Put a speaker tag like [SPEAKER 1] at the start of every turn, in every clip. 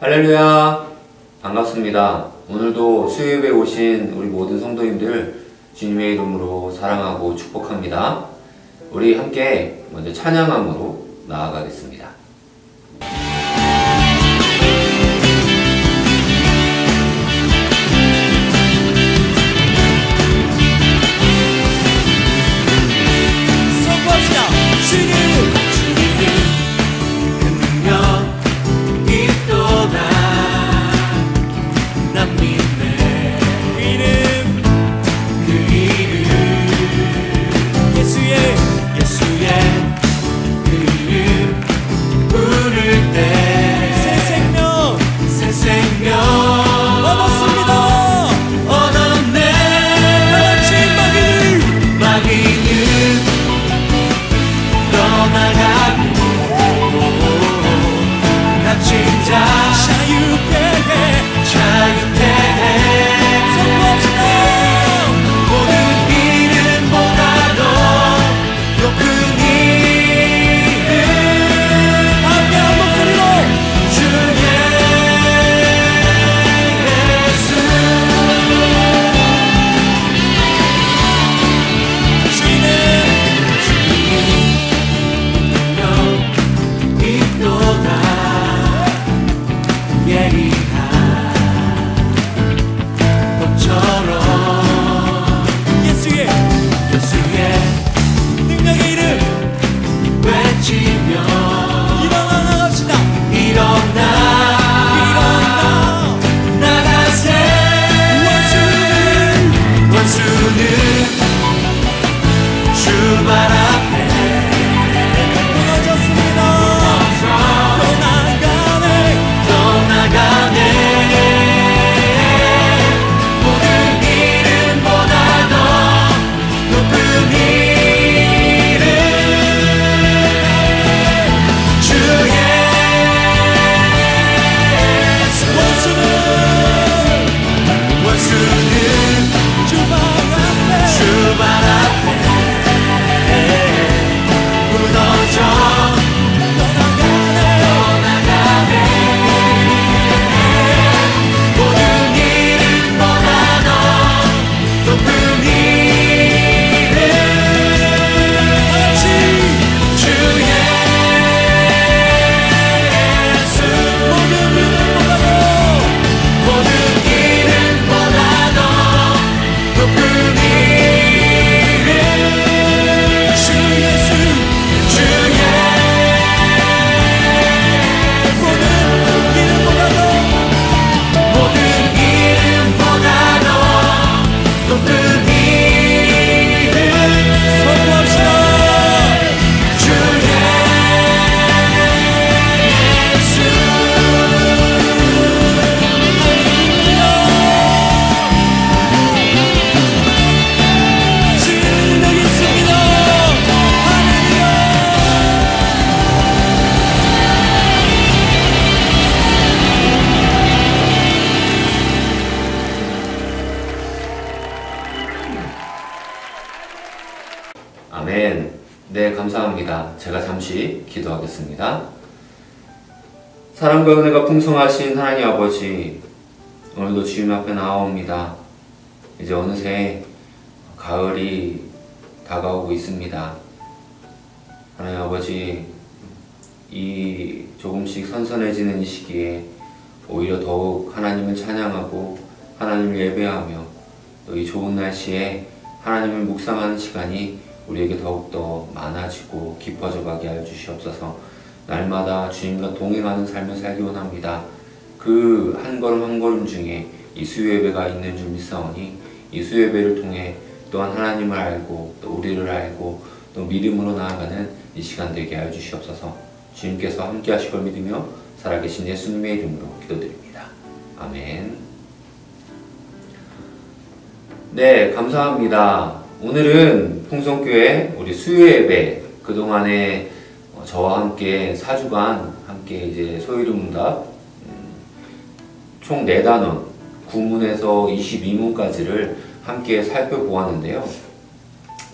[SPEAKER 1] 할렐루야, 반갑습니다. 오늘도 수요예배에 오신 우리 모든 성도님들 주님의 이름으로 사랑하고 축복합니다. 우리 함께 먼저 찬양함으로 나아가겠습니다. 아멘. 네, 감사합니다. 제가 잠시 기도하겠습니다. 사랑과 은혜가 풍성하신 하나님 아버지, 오늘도 주님 앞에 나아옵니다. 이제 어느새 가을이 다가오고 있습니다. 하나님 아버지, 이 조금씩 선선해지는 이 시기에 오히려 더욱 하나님을 찬양하고 하나님을 예배하며 또 이 좋은 날씨에 하나님을 묵상하는 시간이 우리에게 더욱더 많아지고 깊어져 가게 하여 주시옵소서. 날마다 주님과 동행하는 삶을 살기 원합니다. 그 한 걸음 한 걸음 중에 이 수요예배가 있는 줄 믿사오니 이 수요예배를 통해 또한 하나님을 알고 또 우리를 알고 또 믿음으로 나아가는 이 시간 되게 하여 주시옵소서. 주님께서 함께 하실 걸 믿으며 살아계신 예수님의 이름으로 기도드립니다. 아멘. 네, 감사합니다. 오늘은 풍성교회 우리 수요예배 그동안에 저와 함께 4주간 함께 이제 소이름문답 총 4단원 9문에서 22문까지를 함께 살펴보았는데요.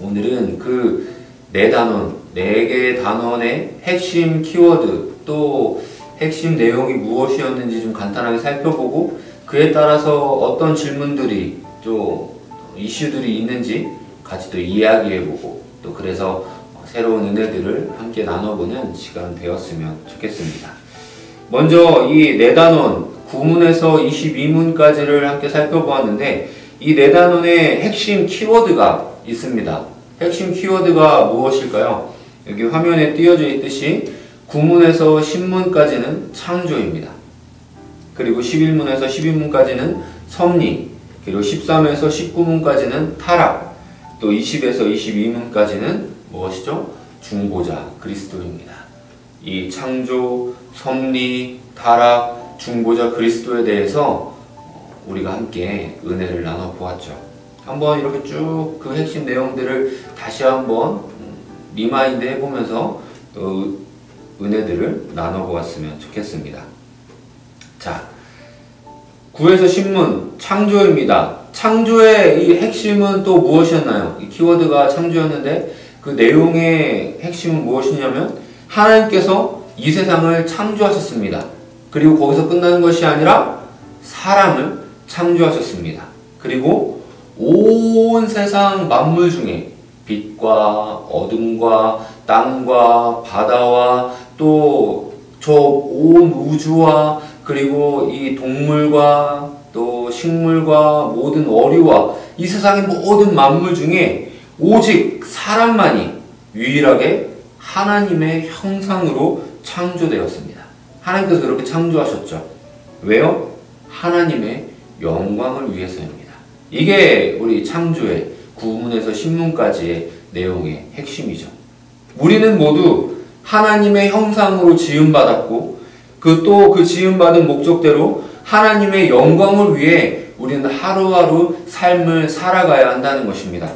[SPEAKER 1] 오늘은 그 4단원, 4개의 단원의 핵심 키워드 또 핵심 내용이 무엇이었는지 좀 간단하게 살펴보고 그에 따라서 어떤 질문들이 좀 이슈들이 있는지 같이 또 이야기해보고 또 그래서 새로운 은혜들을 함께 나눠보는 시간 되었으면 좋겠습니다. 먼저 이 네 단원 구문에서 22문까지를 함께 살펴보았는데 이 네 단원의 핵심 키워드가 있습니다. 핵심 키워드가 무엇일까요? 여기 화면에 띄어져 있듯이 구문에서 10문까지는 창조입니다. 그리고 11문에서 12문까지는 섭리, 그리고 13에서 19문까지는 타락, 또 20에서 22문까지는 무엇이죠? 중보자 그리스도입니다. 이 창조, 섭리, 타락, 중보자 그리스도에 대해서 우리가 함께 은혜를 나눠보았죠. 한번 이렇게 쭉 그 핵심 내용들을 다시 한번 리마인드 해보면서 또 은혜들을 나눠보았으면 좋겠습니다. 자, 9에서 10문 창조입니다. 창조의 이 핵심은 또 무엇이었나요? 이 키워드가 창조였는데 그 내용의 핵심은 무엇이냐면 하나님께서 이 세상을 창조하셨습니다. 그리고 거기서 끝나는 것이 아니라 사람을 창조하셨습니다. 그리고 온 세상 만물 중에 빛과 어둠과 땅과 바다와 또 저 온 우주와 그리고 이 동물과 또 식물과 모든 어류와 이 세상의 모든 만물 중에 오직 사람만이 유일하게 하나님의 형상으로 창조되었습니다. 하나님께서 그렇게 창조하셨죠. 왜요? 하나님의 영광을 위해서입니다. 이게 우리 창조의 구문에서 신문까지의 내용의 핵심이죠. 우리는 모두 하나님의 형상으로 지음받았고 그 지음받은 목적대로 하나님의 영광을 위해 우리는 하루하루 삶을 살아가야 한다는 것입니다.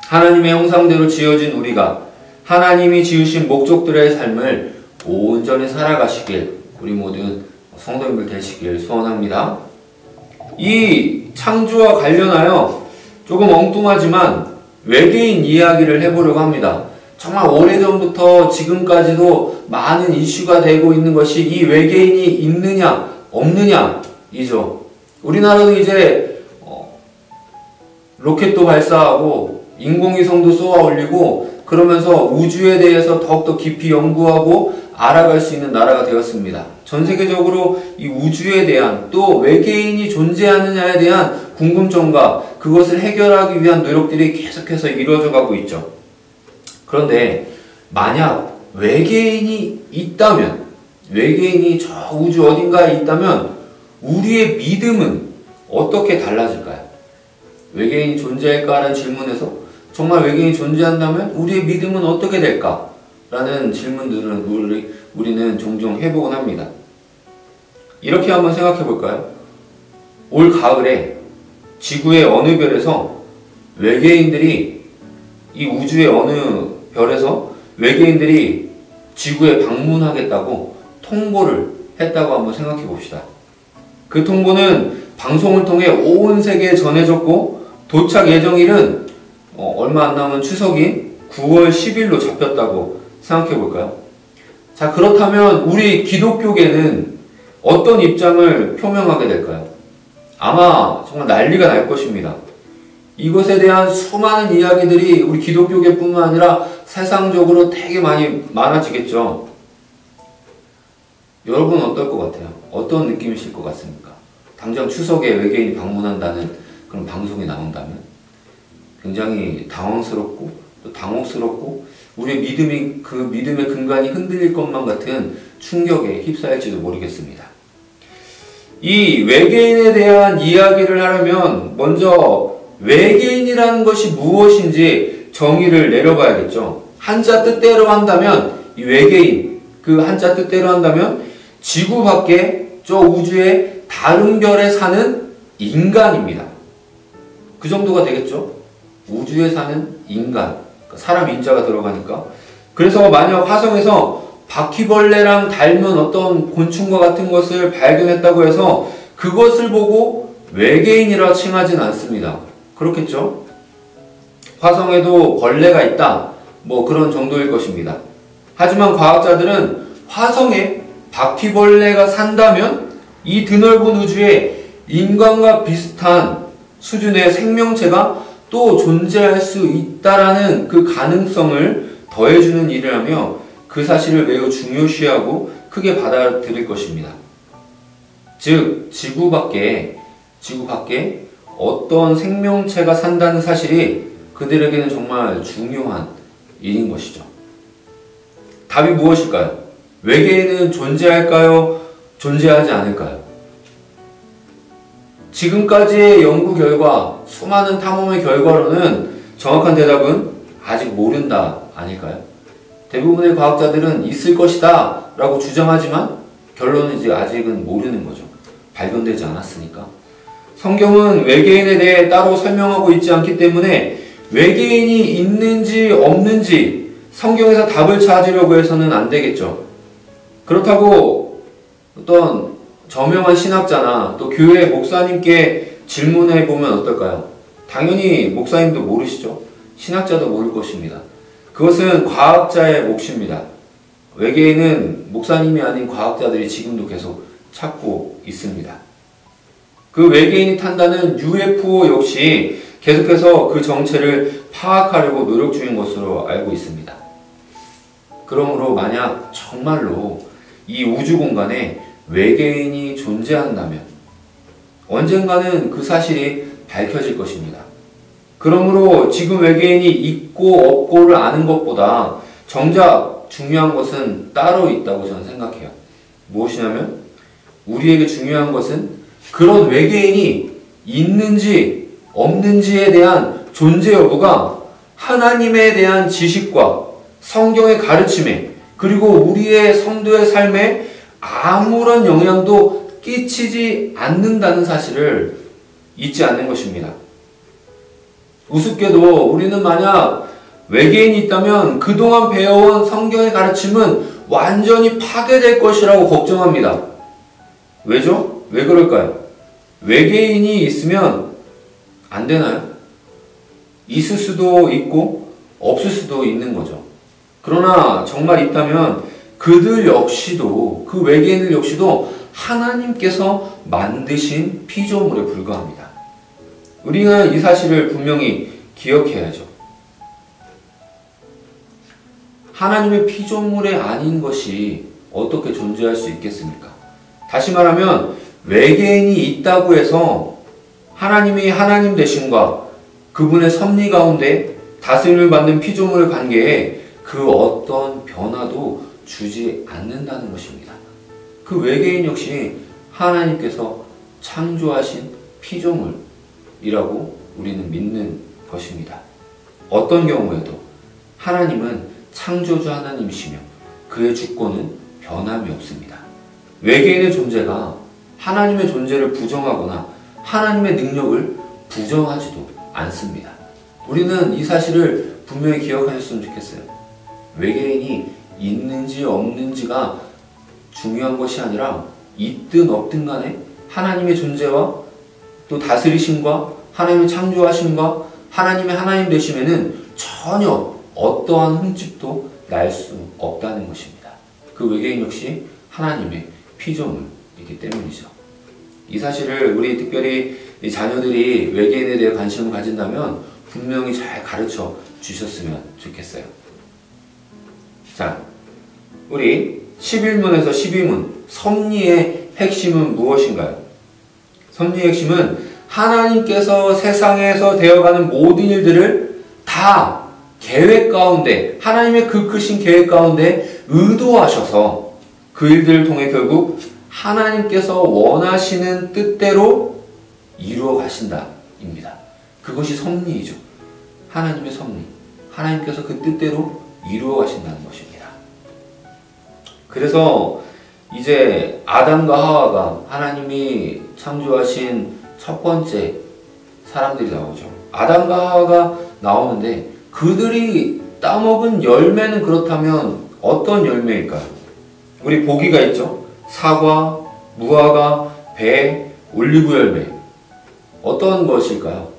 [SPEAKER 1] 하나님의 형상대로 지어진 우리가 하나님이 지으신 목적들의 삶을 온전히 살아가시길 우리 모든 성도님들 되시길 소원합니다. 이 창조와 관련하여 조금 엉뚱하지만 외계인 이야기를 해보려고 합니다. 정말 오래전부터 지금까지도 많은 이슈가 되고 있는 것이 이 외계인이 있느냐 없느냐이죠. 우리나라도 이제 로켓도 발사하고 인공위성도 쏘아 올리고 그러면서 우주에 대해서 더욱더 깊이 연구하고 알아갈 수 있는 나라가 되었습니다. 전 세계적으로 이 우주에 대한 또 외계인이 존재하느냐에 대한 궁금증과 그것을 해결하기 위한 노력들이 계속해서 이루어져 가고 있죠. 그런데 만약 외계인이 있다면, 외계인이 저 우주 어딘가에 있다면 우리의 믿음은 어떻게 달라질까요? 외계인이 존재할까라는 질문에서 정말 외계인이 존재한다면 우리의 믿음은 어떻게 될까? 라는 질문들은 우리는 종종 해보곤 합니다. 이렇게 한번 생각해 볼까요? 올 가을에 지구의 어느 별에서 외계인들이 이 우주의 어느 별에서 외계인들이 지구에 방문하겠다고 통보를 했다고 한번 생각해 봅시다. 그 통보는 방송을 통해 온 세계에 전해졌고 도착 예정일은 얼마 안 남은 추석인 9월 10일로 잡혔다고 생각해 볼까요? 자, 그렇다면 우리 기독교계는 어떤 입장을 표명하게 될까요? 아마 정말 난리가 날 것입니다. 이것에 대한 수많은 이야기들이 우리 기독교계뿐만 아니라 세상적으로 되게 많아지겠죠. 여러분은 어떨 것 같아요? 어떤 느낌이실 것 같습니까? 당장 추석에 외계인이 방문한다는 그런 방송이 나온다면 굉장히 당황스럽고 또 당혹스럽고 우리의 믿음의 근간이 흔들릴 것만 같은 충격에 휩싸일지도 모르겠습니다. 이 외계인에 대한 이야기를 하려면 먼저 외계인이라는 것이 무엇인지 정의를 내려봐야겠죠. 한자 뜻대로 한다면 이 외계인, 그 한자 뜻대로 한다면 지구 밖에 저 우주의 다른 별에 사는 인간입니다. 그 정도가 되겠죠. 우주에 사는 인간, 사람 인자가 들어가니까. 그래서 만약 화성에서 바퀴벌레랑 닮은 어떤 곤충과 같은 것을 발견했다고 해서 그것을 보고 외계인이라 칭하진 않습니다. 그렇겠죠? 화성에도 벌레가 있다, 뭐 그런 정도일 것입니다. 하지만 과학자들은 화성에 바퀴벌레가 산다면 이 드넓은 우주에 인간과 비슷한 수준의 생명체가 또 존재할 수 있다라는 그 가능성을 더해주는 일을 하며 그 사실을 매우 중요시하고 크게 받아들일 것입니다. 즉, 지구 밖에 어떤 생명체가 산다는 사실이 그들에게는 정말 중요한 일인 것이죠. 답이 무엇일까요? 외계인은 존재할까요? 존재하지 않을까요? 지금까지의 연구 결과, 수많은 탐험의 결과로는 정확한 대답은 아직 모른다 아닐까요? 대부분의 과학자들은 있을 것이다 라고 주장하지만 결론은 이제 아직은 모르는 거죠. 발견되지 않았으니까. 성경은 외계인에 대해 따로 설명하고 있지 않기 때문에 외계인이 있는지 없는지 성경에서 답을 찾으려고 해서는 안 되겠죠. 그렇다고 어떤 저명한 신학자나 또 교회 목사님께 질문해 보면 어떨까요? 당연히 목사님도 모르시죠. 신학자도 모를 것입니다. 그것은 과학자의 몫입니다. 외계인은 목사님이 아닌 과학자들이 지금도 계속 찾고 있습니다. 그 외계인이 탄다는 UFO 역시 계속해서 그 정체를 파악하려고 노력 중인 것으로 알고 있습니다. 그러므로 만약 정말로 이 우주 공간에 외계인이 존재한다면 언젠가는 그 사실이 밝혀질 것입니다. 그러므로 지금 외계인이 있고 없고를 아는 것보다 정작 중요한 것은 따로 있다고 저는 생각해요. 무엇이냐면 우리에게 중요한 것은 그런 외계인이 있는지 없는지에 대한 존재 여부가 하나님에 대한 지식과 성경의 가르침에 그리고 우리의 성도의 삶에 아무런 영향도 끼치지 않는다는 사실을 잊지 않는 것입니다. 우습게도 우리는 만약 외계인이 있다면 그동안 배워온 성경의 가르침은 완전히 파괴될 것이라고 걱정합니다. 왜죠? 왜 그럴까요? 외계인이 있으면 안 되나요? 있을 수도 있고 없을 수도 있는 거죠. 그러나 정말 있다면 그들 역시도, 그 외계인들 역시도 하나님께서 만드신 피조물에 불과합니다. 우리는 이 사실을 분명히 기억해야죠. 하나님의 피조물이 아닌 것이 어떻게 존재할 수 있겠습니까? 다시 말하면 외계인이 있다고 해서 하나님이 하나님 되심과 그분의 섭리 가운데 다스림을 받는 피조물 관계에 그 어떤 변화도 주지 않는다는 것입니다. 그 외계인 역시 하나님께서 창조하신 피조물이라고 우리는 믿는 것입니다. 어떤 경우에도 하나님은 창조주 하나님이시며 그의 주권은 변함이 없습니다. 외계인의 존재가 하나님의 존재를 부정하거나 하나님의 능력을 부정하지도 않습니다. 우리는 이 사실을 분명히 기억하셨으면 좋겠어요. 외계인이 있는지 없는지가 중요한 것이 아니라 있든 없든 간에 하나님의 존재와 또 다스리심과 하나님의 창조하심과 하나님의 하나님 되심에는 전혀 어떠한 흠집도 날 수 없다는 것입니다. 그 외계인 역시 하나님의 피조물이기 때문이죠. 이 사실을 우리 특별히 자녀들이 외계인에 대해 관심을 가진다면 분명히 잘 가르쳐 주셨으면 좋겠어요. 자, 우리 11문에서 12문 섭리의 핵심은 무엇인가요? 섭리의 핵심은 하나님께서 세상에서 되어가는 모든 일들을 다 계획 가운데, 하나님의 그 크신 계획 가운데 의도하셔서 그 일들을 통해 결국 하나님께서 원하시는 뜻대로 이루어 가신다 입니다. 그것이 섭리이죠. 하나님의 섭리. 하나님께서 그 뜻대로 이루어 가신다는 것입니다. 그래서 이제 아담과 하와가 하나님이 창조하신 첫 번째 사람들이 나오죠. 아담과 하와가 나오는데 그들이 따먹은 열매는 그렇다면 어떤 열매일까요? 우리 보기가 있죠. 사과, 무화과, 배, 올리브 열매. 어떤 것일까요?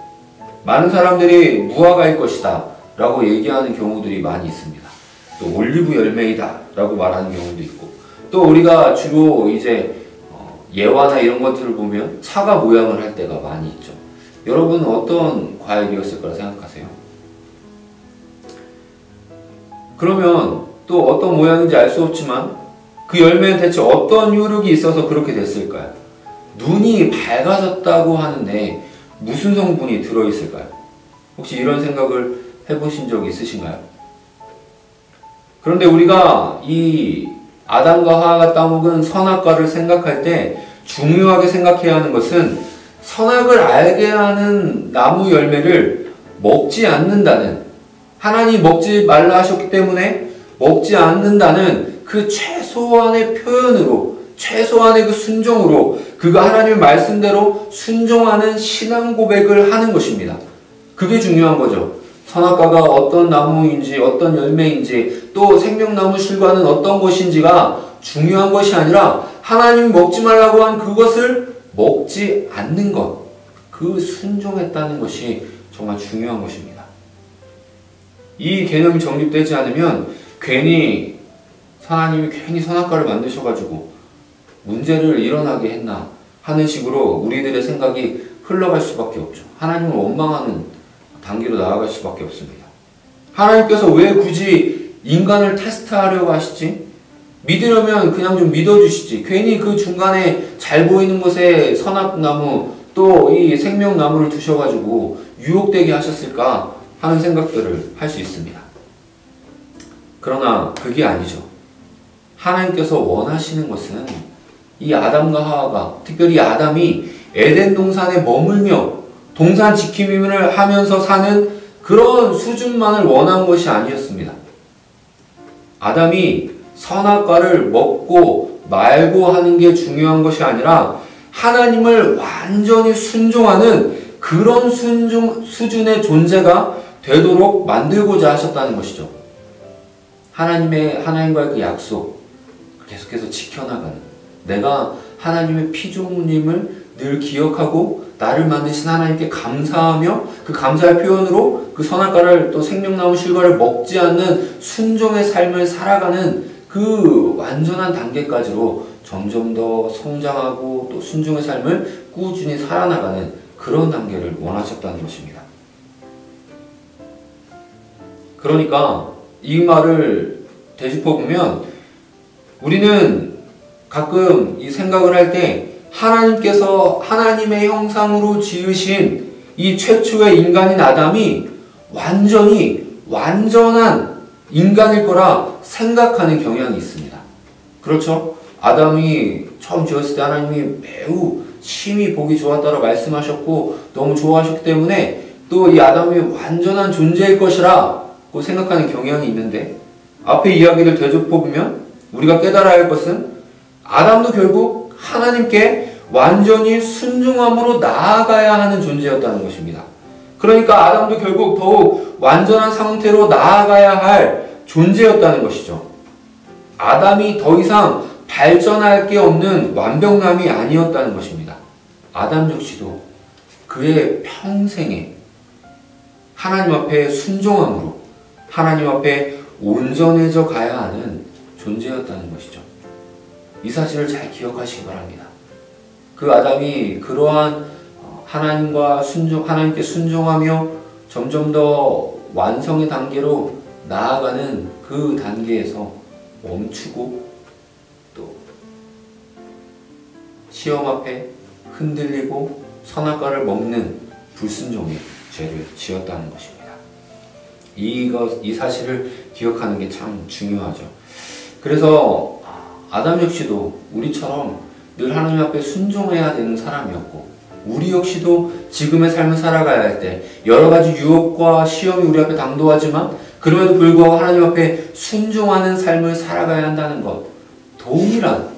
[SPEAKER 1] 많은 사람들이 무화과일 것이다 라고 얘기하는 경우들이 많이 있습니다. 또 올리브 열매이다 라고 말하는 경우도 있고, 또 우리가 주로 이제 예화나 이런 것들을 보면 사과 모양을 할 때가 많이 있죠. 여러분은 어떤 과일이었을 거라 생각하세요? 그러면 또 어떤 모양인지 알 수 없지만 그 열매는 대체 어떤 효력이 있어서 그렇게 됐을까요? 눈이 밝아졌다고 하는데 무슨 성분이 들어있을까요? 혹시 이런 생각을 해보신 적 있으신가요? 그런데 우리가 이 아담과 하와가 따먹은 선악과를 생각할 때 중요하게 생각해야 하는 것은 선악을 알게 하는 나무 열매를 먹지 않는다는, 하나님이 먹지 말라 하셨기 때문에 먹지 않는다는 그 최소한의 표현으로, 최소한의 그 순종으로 그가 하나님의 말씀대로 순종하는 신앙 고백을 하는 것입니다. 그게 중요한 거죠. 선악과가 어떤 나무인지 어떤 열매인지 또 생명나무 실과는 어떤 것인지가 중요한 것이 아니라 하나님이 먹지 말라고 한 그것을 먹지 않는 것, 그 순종했다는 것이 정말 중요한 것입니다. 이 개념이 정립되지 않으면 하나님이 괜히 선악과를 만드셔가지고 문제를 일어나게 했나 하는 식으로 우리들의 생각이 흘러갈 수밖에 없죠. 하나님을 원망하는 단계로 나아갈 수밖에 없습니다. 하나님께서 왜 굳이 인간을 테스트하려고 하시지? 믿으려면 그냥 좀 믿어주시지. 괜히 그 중간에 잘 보이는 곳에 선악나무 또 이 생명나무를 두셔가지고 유혹되게 하셨을까 하는 생각들을 할 수 있습니다. 그러나 그게 아니죠. 하나님께서 원하시는 것은 이 아담과 하와가, 특별히 아담이 에덴 동산에 머물며 동산 지킴임을 하면서 사는 그런 수준만을 원한 것이 아니었습니다. 아담이 선악과를 먹고 말고 하는 게 중요한 것이 아니라 하나님을 완전히 순종하는 그런 수준의 존재가 되도록 만들고자 하셨다는 것이죠. 하나님과의 그 약속, 계속해서 지켜나가는, 내가 하나님의 피조물임을 늘 기억하고 나를 만드신 하나님께 감사하며 그 감사의 표현으로 그 선악과를 또 생명나무 실과를 먹지 않는 순종의 삶을 살아가는 그 완전한 단계까지로 점점 더 성장하고 또 순종의 삶을 꾸준히 살아나가는 그런 단계를 원하셨다는 것입니다. 그러니까 이 말을 되짚어보면 우리는 가끔 이 생각을 할 때 하나님께서 하나님의 형상으로 지으신 이 최초의 인간인 아담이 완전한 인간일 거라 생각하는 경향이 있습니다. 그렇죠? 아담이 처음 지었을 때 하나님이 매우 심히 보기 좋았다고 말씀하셨고 너무 좋아하셨기 때문에 또 이 아담이 완전한 존재일 것이라고 생각하는 경향이 있는데 앞에 이야기를 되짚어보면 우리가 깨달아야 할 것은 아담도 결국 하나님께 완전히 순종함으로 나아가야 하는 존재였다는 것입니다. 그러니까 아담도 결국 더욱 완전한 상태로 나아가야 할 존재였다는 것이죠. 아담이 더 이상 발전할 게 없는 완벽남이 아니었다는 것입니다. 아담 역시도 그의 평생에 하나님 앞에 순종함으로 하나님 앞에 온전해져 가야 하는 존재였다는 것이죠. 이 사실을 잘 기억하시기 바랍니다. 그 아담이 그러한 하나님께 순종하며 점점 더 완성의 단계로 나아가는 그 단계에서 멈추고 또 시험 앞에 흔들리고 선악과를 먹는 불순종의 죄를 지었다는 것입니다. 이 사실을 기억하는 게 참 중요하죠. 그래서 아담 역시도 우리처럼 늘 하나님 앞에 순종해야 되는 사람이었고 우리 역시도 지금의 삶을 살아가야 할 때 여러 가지 유혹과 시험이 우리 앞에 당도하지만 그럼에도 불구하고 하나님 앞에 순종하는 삶을 살아가야 한다는 것, 동일한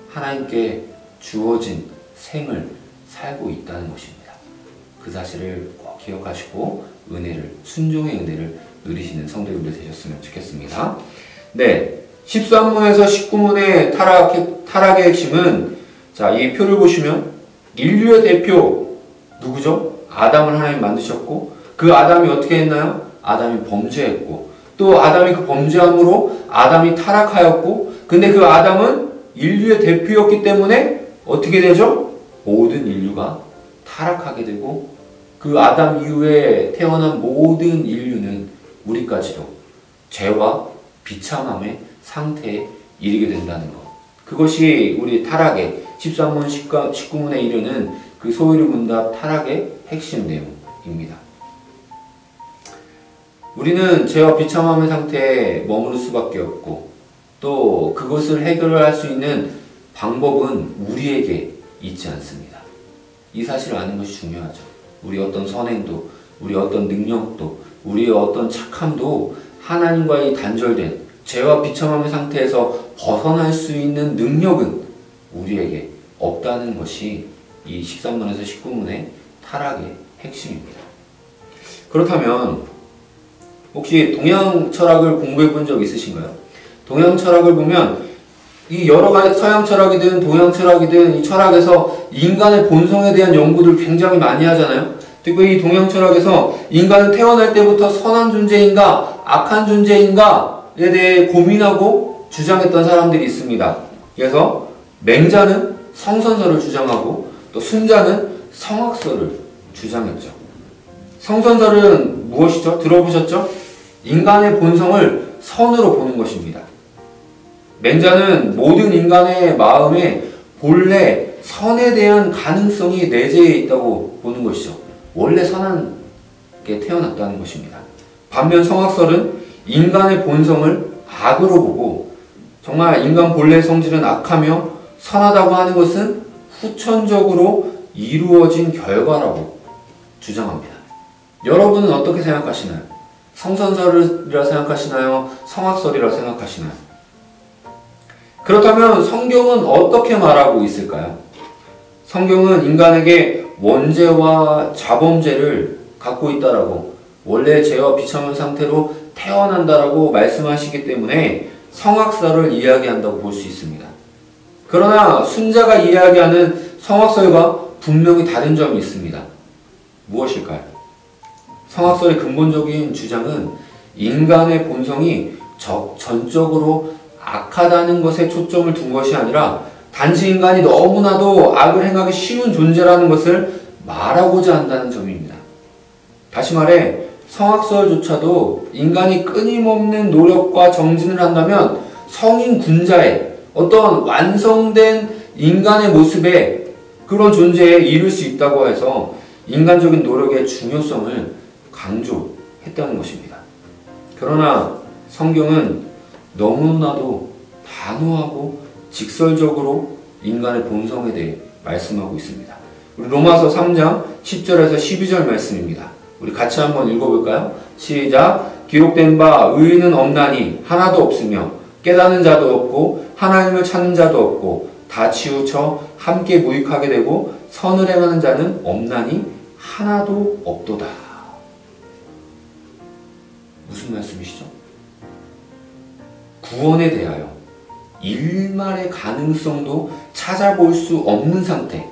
[SPEAKER 1] 하나님께 주어진 생을 살고 있다는 것입니다. 그 사실을 꼭 기억하시고 순종의 은혜를 누리시는 성도님들 되셨으면 좋겠습니다. 네, 13문에서 19문의 타락의 핵심은 이 표를 보시면 인류의 대표 누구죠? 아담을 하나님 만드셨고 그 아담이 어떻게 했나요? 아담이 범죄했고 또 또 아담이 그 범죄함으로 아담이 타락하였고, 근데 그 아담은 인류의 대표였기 때문에 어떻게 되죠? 모든 인류가 타락하게 되고, 그 아담 이후에 태어난 모든 인류는 우리까지도 죄와 비참함의 상태에 이르게 된다는 것. 그것이 우리 타락의 13문 19문에 이르는 그 소유리 문답 타락의 핵심 내용입니다. 우리는 죄와 비참함의 상태에 머무를 수밖에 없고, 또 그것을 해결할 수 있는 방법은 우리에게 있지 않습니다. 이 사실을 아는 것이 중요하죠. 우리 어떤 선행도, 우리 어떤 능력도, 우리의 어떤 착함도 하나님과의 단절된 죄와 비참함의 상태에서 벗어날 수 있는 능력은 우리에게 없다는 것이 이 13문에서 19문의 타락의 핵심입니다. 그렇다면 혹시 동양 철학을 공부해 본 적 있으신가요? 동양 철학을 보면 이 여러 가지 서양 철학이든 동양 철학이든 이 철학에서 인간의 본성에 대한 연구를 굉장히 많이 하잖아요. 특히 이 동양 철학에서 인간은 태어날 때부터 선한 존재인가 악한 존재인가에 대해 고민하고 주장했던 사람들이 있습니다. 그래서 맹자는 성선설을 주장하고 또 순자는 성악설을 주장했죠. 성선설은 무엇이죠? 들어보셨죠? 인간의 본성을 선으로 보는 것입니다. 맹자는 모든 인간의 마음에 본래 선에 대한 가능성이 내재해 있다고 보는 것이죠. 원래 선하게 태어났다는 것입니다. 반면 성악설은 인간의 본성을 악으로 보고, 정말 인간 본래의 성질은 악하며 선하다고 하는 것은 후천적으로 이루어진 결과라고 주장합니다. 여러분은 어떻게 생각하시나요? 성선설이라 생각하시나요? 성악설이라 생각하시나요? 그렇다면 성경은 어떻게 말하고 있을까요? 성경은 인간에게 원죄와 자범죄를 갖고 있다라고, 원래 죄와 비참한 상태로 태어난다라고 말씀하시기 때문에 성악설을 이야기한다고 볼 수 있습니다. 그러나 순자가 이야기하는 성악설과 분명히 다른 점이 있습니다. 무엇일까요? 성악설의 근본적인 주장은 인간의 본성이 전적으로 악하다는 것에 초점을 둔 것이 아니라 단지 인간이 너무나도 악을 행하기 쉬운 존재라는 것을 말하고자 한다는 점입니다. 다시 말해 성악설조차도 인간이 끊임없는 노력과 정진을 한다면 성인 군자의 어떤 완성된 인간의 모습에, 그런 존재에 이룰 수 있다고 해서 인간적인 노력의 중요성을 강조했다는 것입니다. 그러나 성경은 너무나도 단호하고 직설적으로 인간의 본성에 대해 말씀하고 있습니다. 우리 로마서 3장 10절에서 12절 말씀입니다. 우리 같이 한번 읽어볼까요? 시작! 기록된 바 의인은 없나니 하나도 없으며 깨닫는 자도 없고 하나님을 찾는 자도 없고 다 치우쳐 함께 무익하게 되고 선을 행하는 자는 없나니 하나도 없도다. 무슨 말씀이시죠? 구원에 대하여 일말의 가능성도 찾아볼 수 없는 상태.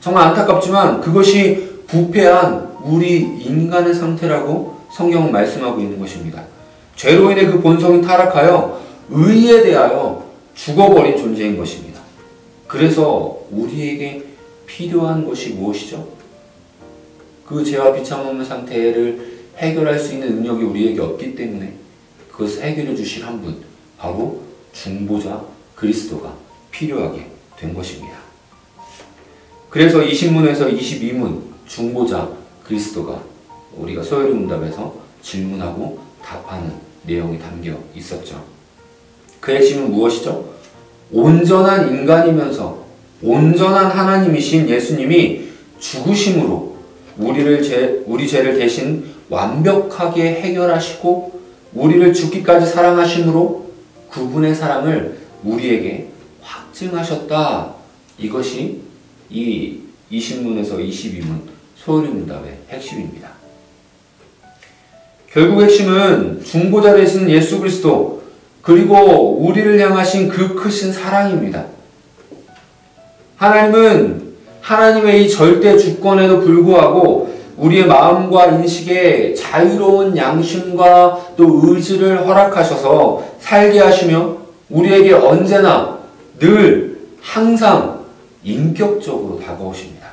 [SPEAKER 1] 정말 안타깝지만 그것이 부패한 우리 인간의 상태라고 성경은 말씀하고 있는 것입니다. 죄로 인해 그 본성이 타락하여 의에 대하여 죽어버린 존재인 것입니다. 그래서 우리에게 필요한 것이 무엇이죠? 그 죄와 비참함의 상태를 해결할 수 있는 능력이 우리에게 없기 때문에 그것을 해결해 주실 한 분, 바로 중보자 그리스도가 필요하게 된 것입니다. 그래서 20문에서 22문 중보자 그리스도가 우리가 소요리 문답에서 질문하고 답하는 내용이 담겨 있었죠. 그 핵심은 무엇이죠? 온전한 인간이면서 온전한 하나님이신 예수님이 죽으심으로 우리 죄를 대신 완벽하게 해결하시고 우리를 죽기까지 사랑하심으로 그분의 사랑을 우리에게 확증하셨다. 이것이 이 20문에서 22문 소요리 문답의 핵심입니다. 결국 핵심은 중보자 되신 예수 그리스도, 그리고 우리를 향하신 그 크신 사랑입니다. 하나님은 하나님의 이 절대 주권에도 불구하고 우리의 마음과 인식에 자유로운 양심과 또 의지를 허락하셔서 살게 하시며 우리에게 언제나 늘 항상 인격적으로 다가오십니다.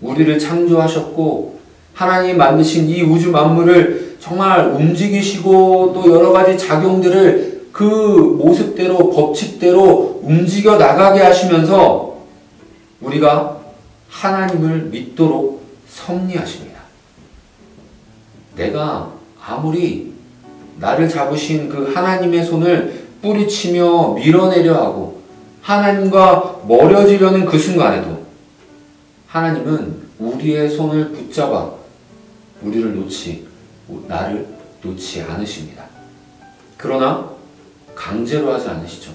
[SPEAKER 1] 우리를 창조하셨고 하나님 만드신 이 우주 만물을 정말 움직이시고 또 여러 가지 작용들을 그 모습대로 법칙대로 움직여 나가게 하시면서 우리가 하나님을 믿도록 섭리하십니다. 내가 아무리 나를 잡으신 그 하나님의 손을 뿌리치며 밀어내려 하고 하나님과 멀어지려는 그 순간에도 하나님은 우리의 손을 붙잡아 나를 놓지 않으십니다. 그러나 강제로 하지 않으시죠.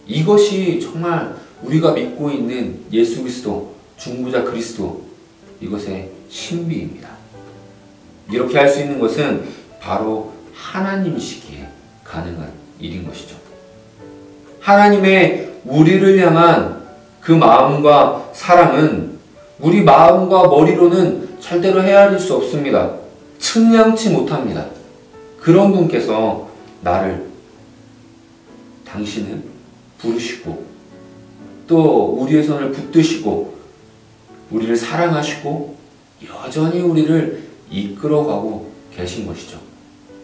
[SPEAKER 1] 이것이 정말 우리가 믿고 있는 예수 그리스도, 중보자 그리스도, 이것의 신비입니다. 이렇게 할 수 있는 것은 바로 하나님이시기에 가능한 일인 것이죠. 하나님의 우리를 향한 그 마음과 사랑은 우리 마음과 머리로는 절대로 헤아릴 수 없습니다. 측량치 못합니다. 그런 분께서 당신을 부르시고 또 우리의 손을 붙드시고 우리를 사랑하시고 여전히 우리를 이끌어가고 계신 것이죠.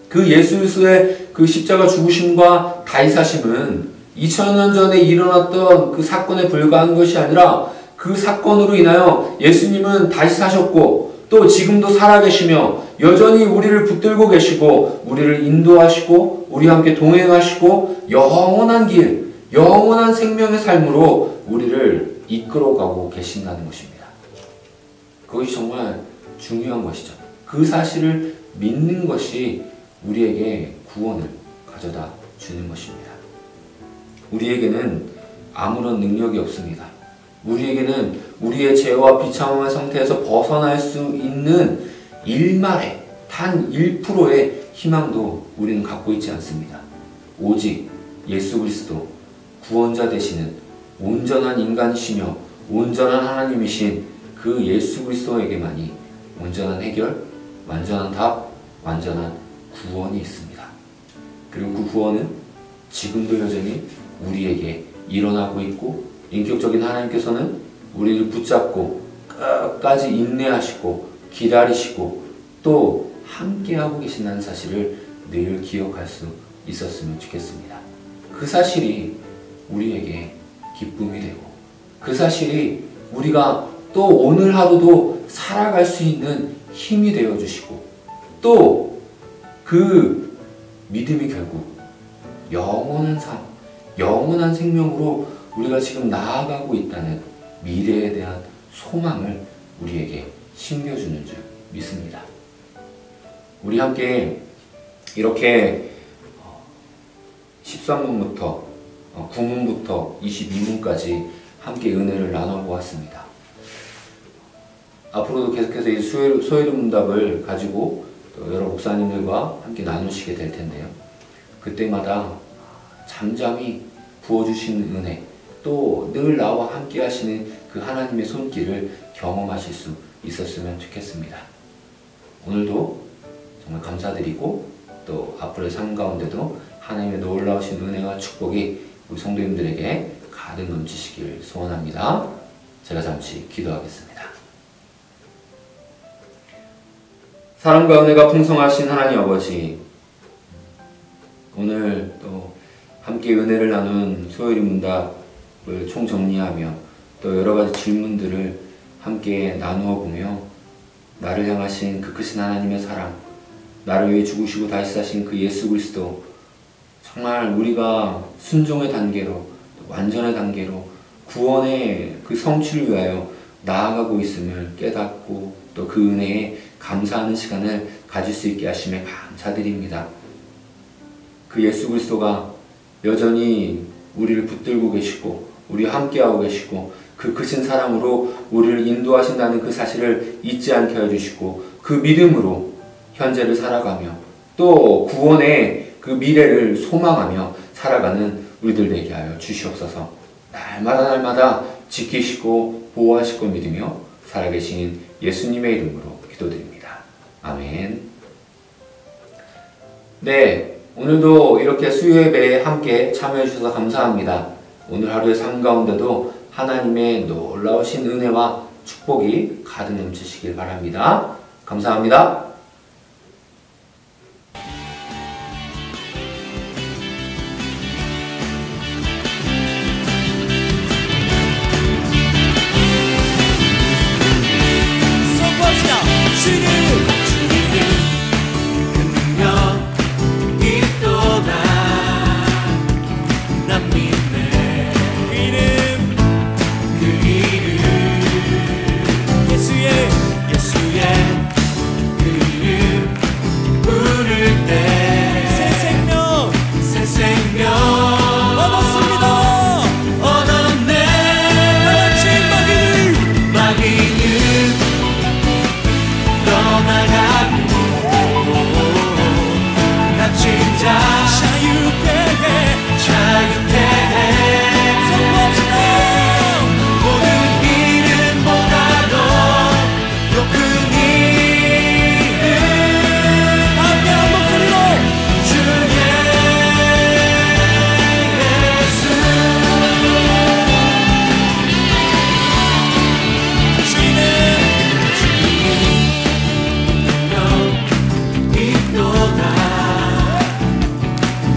[SPEAKER 1] 그 예수 그리스도의 그 십자가 죽으심과 다이사심은 2000년 전에 일어났던 그 사건에 불과한 것이 아니라 그 사건으로 인하여 예수님은 다시 사셨고 또 지금도 살아계시며 여전히 우리를 붙들고 계시고 우리를 인도하시고 우리와 함께 동행하시고 영원한 길, 영원한 생명의 삶으로 우리를 이끌어가고 계신다는 것입니다. 그것이 정말 중요한 것이죠. 그 사실을 믿는 것이 우리에게 구원을 가져다 주는 것입니다. 우리에게는 아무런 능력이 없습니다. 우리에게는 우리의 죄와 비참한 상태에서 벗어날 수 있는 일말의 단 1%의 희망도 우리는 갖고 있지 않습니다. 오직 예수 그리스도 구원자 되시는 온전한 인간이시며 온전한 하나님이신 그 예수 그리스도에게만이 온전한 해결, 완전한 답, 완전한 구원이 있습니다. 그리고 그 구원은 지금도 여전히 우리에게 일어나고 있고 인격적인 하나님께서는 우리를 붙잡고 끝까지 인내하시고 기다리시고 또 함께하고 계신다는 사실을 늘 기억할 수 있었으면 좋겠습니다. 그 사실이 우리에게 기쁨이 되고 그 사실이 우리가 또 오늘 하루도 살아갈 수 있는 힘이 되어주시고 또 그 믿음이 결국 영원한 삶, 영원한 생명으로 우리가 지금 나아가고 있다는 미래에 대한 소망을 우리에게 심겨주는 줄 믿습니다. 우리 함께 이렇게 13문부터 9문부터 22문까지 함께 은혜를 나눠보았습니다. 앞으로도 계속해서 이 소요리 문답을 가지고 또 여러 목사님들과 함께 나누시게 될 텐데요. 그때마다 잠잠히 부어주시는 은혜, 또 늘 나와 함께 하시는 그 하나님의 손길을 경험하실 수 있었으면 좋겠습니다. 오늘도 정말 감사드리고 또 앞으로의 삶 가운데도 하나님의 놀라우신 은혜와 축복이 우리 성도님들에게 가득 넘치시길 소원합니다. 제가 잠시 기도하겠습니다. 사랑과 은혜가 풍성하신 하나님 아버지, 오늘 또 함께 은혜를 나눈 소요리 문답을 총정리하며 또 여러 가지 질문들을 함께 나누어 보며 나를 향하신 그 크신 하나님의 사랑, 나를 위해 죽으시고 다시 사신 그 예수 그리스도, 정말 우리가 순종의 단계로 완전의 단계로 구원의 그 성취를 위하여 나아가고 있음을 깨닫고 또 그 은혜에 감사하는 시간을 가질 수 있게 하심에 감사드립니다. 그 예수 그리스도가 여전히 우리를 붙들고 계시고 우리와 함께하고 계시고 그 크신 사랑으로 우리를 인도하신다는 그 사실을 잊지 않게 해주시고 그 믿음으로 현재를 살아가며 또 구원의 그 미래를 소망하며 살아가는 우리들 되게 하여 주시옵소서. 날마다 지키시고 보호하실 걸 믿으며 살아계신 예수님의 이름으로 기도드립니다. 아멘. 네, 오늘도 이렇게 수요예배에 함께 참여해 주셔서 감사합니다. 오늘 하루의 삶 가운데도 하나님의 놀라우신 은혜와 축복이 가득 넘치시길 바랍니다. 감사합니다.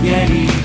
[SPEAKER 2] Yeah.